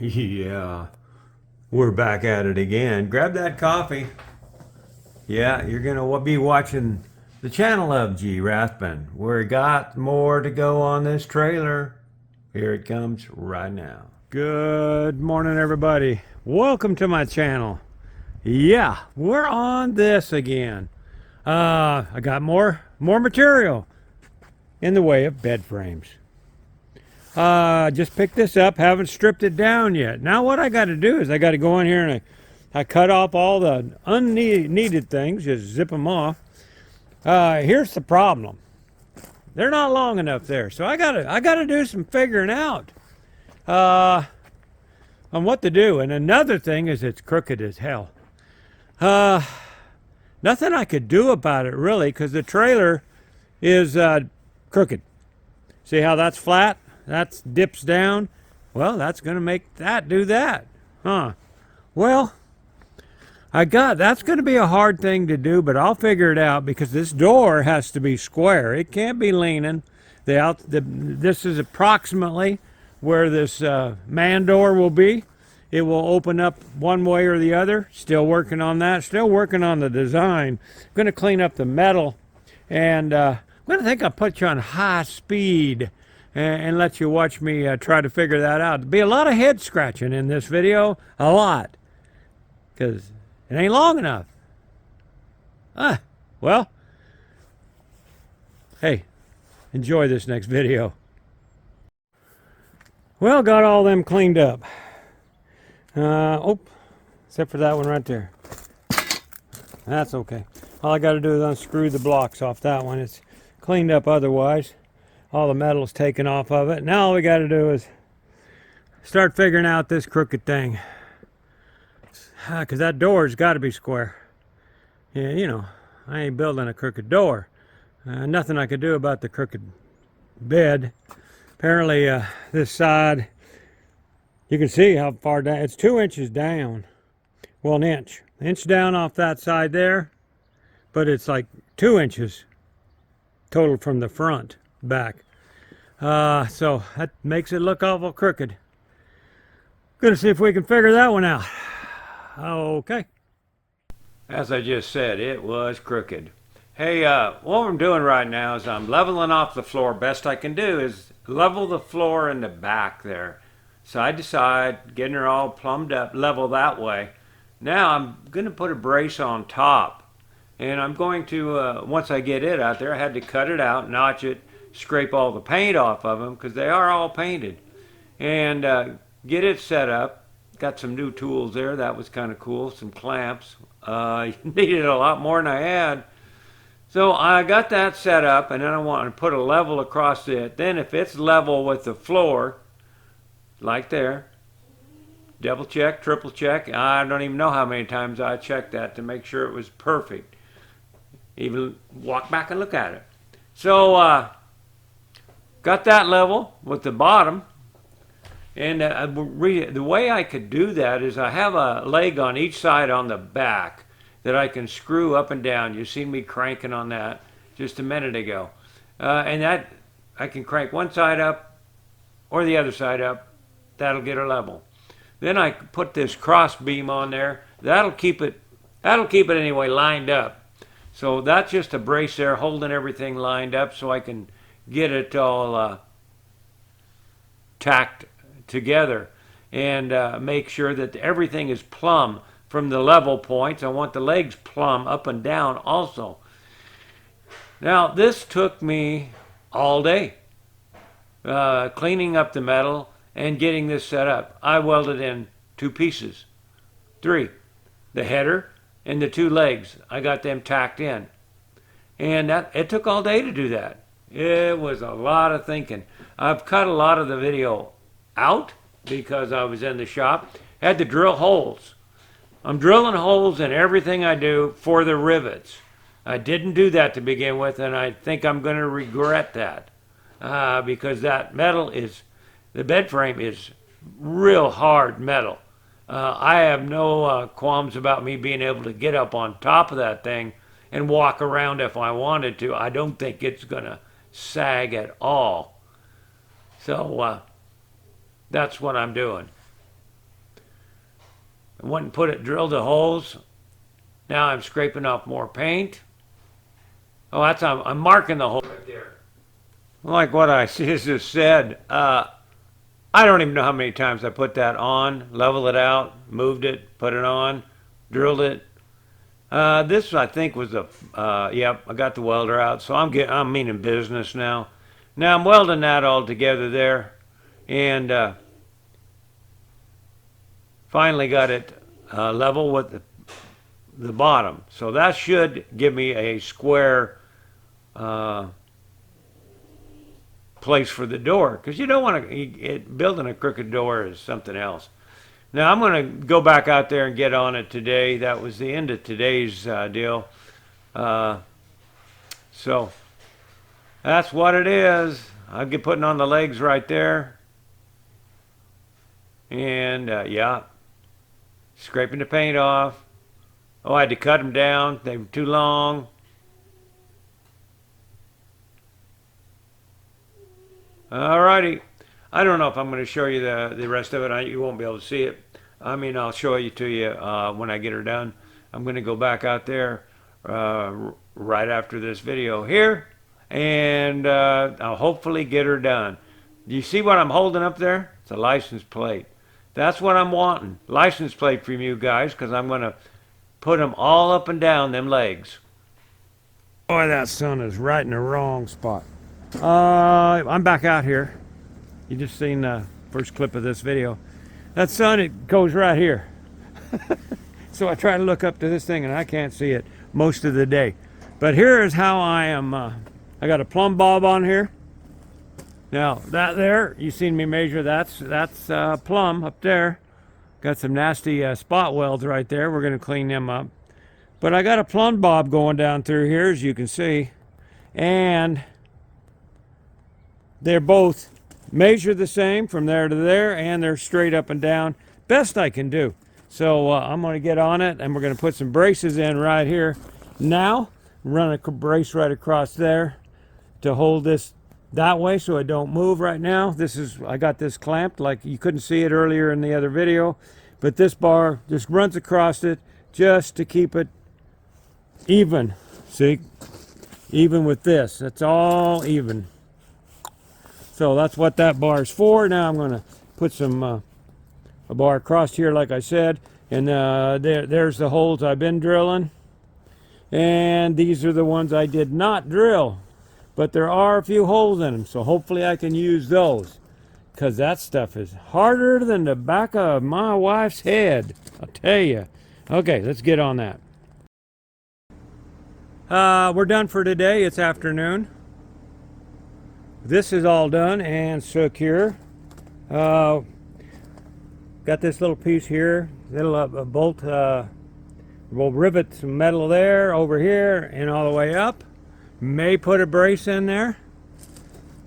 Yeah, we're back at it again. Grab that coffee. Yeah, you're gonna be watching the channel of RAThbun. We got more to go on this trailer. Here it comes right now. Good morning, everybody. Welcome to my channel. Yeah, we're on this again. I got more material in the way of bed frames. Just picked this up, haven't stripped it down yet. Now what I got to do is I got to go in here and I cut off all the unneeded things, just zip them off. Here's the problem. They're not long enough there, so I gotta do some figuring out on what to do. And another thing is it's crooked as hell. Nothing I could do about it really, because the trailer is crooked. See how that's flat? That dips down. Well, that's going to make that do that. Huh. Well, that's going to be a hard thing to do, but I'll figure it out because this door has to be square. It can't be leaning. This is approximately where this man door will be. It will open up one way or the other. Still working on that. Still working on the design. Going to clean up the metal. And I'm going to think I'll put you on high speed and let you watch me try to figure that out. There'll be a lot of head scratching in this video. A lot. Because it ain't long enough. Well, hey, enjoy this next video. Well, got all them cleaned up. Except for that one right there. That's okay. All I got to do is unscrew the blocks off that one. It's cleaned up otherwise. All the metal's taken off of it. Now all we got to do is start figuring out this crooked thing. Because that door's got to be square. Yeah, you know, I ain't building a crooked door. Nothing I could do about the crooked bed. Apparently, this side, you can see how far down. It's 2 inches down. Well, an inch down off that side there. But it's like 2 inches total from the front back. So that makes it look awful crooked. Gonna see if we can figure that one out. Okay. As I just said, it was crooked. Hey, what I'm doing right now is I'm leveling off the floor. Best I can do is level the floor in the back there. Side to side, getting her all plumbed up, level that way. Now I'm going to put a brace on top. And I'm going to, once I get it out there, I had to cut it out, notch it, scrape all the paint off of them, because they are all painted. And get it set up. Got some new tools there. That was kind of cool. Some clamps. Needed a lot more than I had. So I got that set up, and then I want to put a level across it. Then if it's level with the floor, like there, double check, triple check. I don't even know how many times I checked that to make sure it was perfect. Even walk back and look at it. So got that level with the bottom. And the way I could do that is I have a leg on each side on the back that I can screw up and down. You seen me cranking on that just a minute ago. And that I can crank one side up or the other side up. That'll get her level. Then I put this cross beam on there. That'll keep it anyway lined up. So that's just a brace there holding everything lined up so I can get it all tacked together and make sure that everything is plumb from the level points. I want the legs plumb up and down also. Now this took me all day cleaning up the metal and getting this set up. I welded in 2 pieces. 3. The header and the 2 legs. I got them tacked in. And it took all day to do that. It was a lot of thinking. I've cut a lot of the video out because I was in the shop. Had to drill holes. I'm drilling holes in everything I do for the rivets. I didn't do that to begin with, and I think I'm going to regret that. Because that metal the bed frame is real hard metal. I have no qualms about me being able to get up on top of that thing and walk around if I wanted to. I don't think it's going to sag at all. So that's what I'm doing. I went and drilled the holes. Now I'm scraping off more paint. Oh, I'm marking the hole right there. Like what I just said, I don't even know how many times I put that on, leveled it out, moved it, put it on, drilled it. This I think was yep, I got the welder out, so I'm meaning business now. Now I'm welding that all together there, and finally got it level with the bottom. So that should give me a square place for the door, because you don't want to, building a crooked door is something else. Now I'm going to go back out there and get on it today. That was the end of today's deal. So that's what it is. I'll get putting on the legs right there. And yeah, scraping the paint off. Oh, I had to cut them down. They were too long. Alrighty. I don't know if I'm going to show you the rest of it. You won't be able to see it. I mean, I'll show it to you when I get her done. I'm going to go back out there right after this video here, and I'll hopefully get her done. Do you see what I'm holding up there? It's a license plate. That's what I'm wanting. License plate from you guys, because I'm going to put them all up and down them legs. Boy, that sun is right in the wrong spot. I'm back out here. You just seen the first clip of this video. That sun, it goes right here. So I try to look up to this thing and I can't see it most of the day. But here is how I am. I got a plumb bob on here. Now that there, you seen me measure, that's plumb up there. Got some nasty spot welds right there. We're going to clean them up. But I got a plumb bob going down through here, as you can see. And they're both measure the same from there to there, and they're straight up and down. Best I can do. So I'm going to get on it, and we're going to put some braces in right here. Now, run a brace right across there to hold this that way so it don't move right now. I got this clamped, like you couldn't see it earlier in the other video, but this bar just runs across it just to keep it even. See? Even with this. It's all even. So that's what that bar is for. Now I'm going to put some a bar across here, like I said, and there's the holes I've been drilling, and these are the ones I did not drill, but there are a few holes in them, so hopefully I can use those, because that stuff is harder than the back of my wife's head, I'll tell you. Okay, let's get on that. We're done for today. It's afternoon. This is all done and secure. Got this little piece here, little bolt, we'll rivet some metal there, over here, and all the way up. May put a brace in there.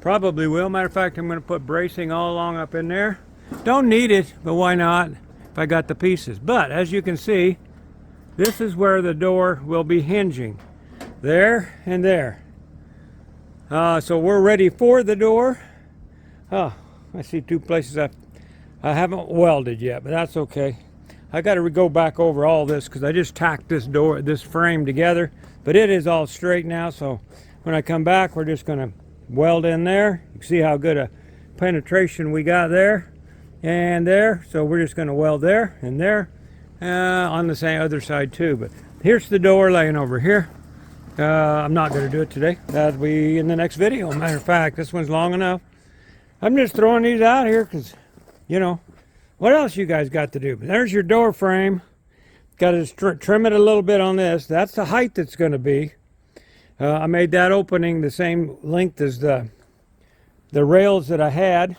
Probably will. Matter of fact, I'm going to put bracing all along up in there. Don't need it, but why not if I got the pieces. But as you can see, this is where the door will be hinging. There and there. So we're ready for the door. Oh, I see two places I haven't welded yet, but that's okay. I got to go back over all this because I just tacked this frame together, but it is all straight now. So when I come back, we're just going to weld in there. You can see how good a penetration we got there and there. So we're just going to weld there and there on the same other side too. But here's the door laying over here. I'm not going to do it today. That'll be in the next video. Matter of fact, this one's long enough. I'm just throwing these out here because, you know, what else you guys got to do? But there's your door frame. Got to trim it a little bit on this. That's the height that's going to be. I made that opening the same length as the rails that I had.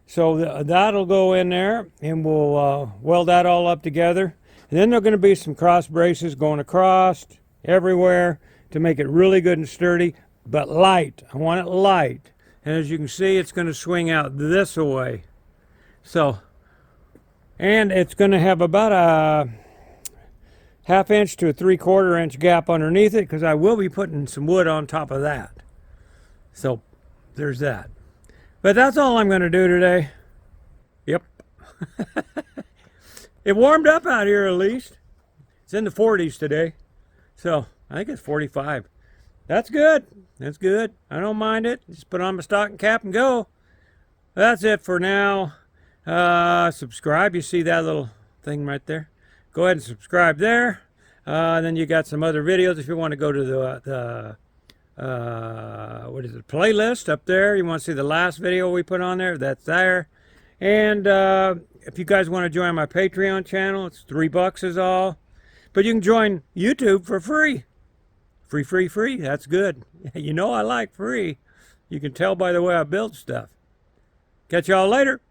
So that'll go in there, and we'll weld that all up together. And then there are going to be some cross braces going across everywhere to make it really good and sturdy, but light. I want it light. And as you can see, it's going to swing out this way. So, and it's going to have about a 1/2 inch to a 3/4 inch gap underneath it, because I will be putting some wood on top of that. So there's that. But that's all I'm going to do today. Yep. It warmed up out here at least. It's in the 40s today. So I think it's 45. That's good. That's good. I don't mind it. Just put on my stocking cap and go. That's it for now. Subscribe. You see that little thing right there? Go ahead and subscribe there. Then you got some other videos if you want to go to the what is it, playlist up there. You want to see the last video we put on there, that's there. And if you guys want to join my Patreon channel, it's $3 is all. But you can join YouTube for free. Free. That's good. You know I like free. You can tell by the way I build stuff. Catch y'all later.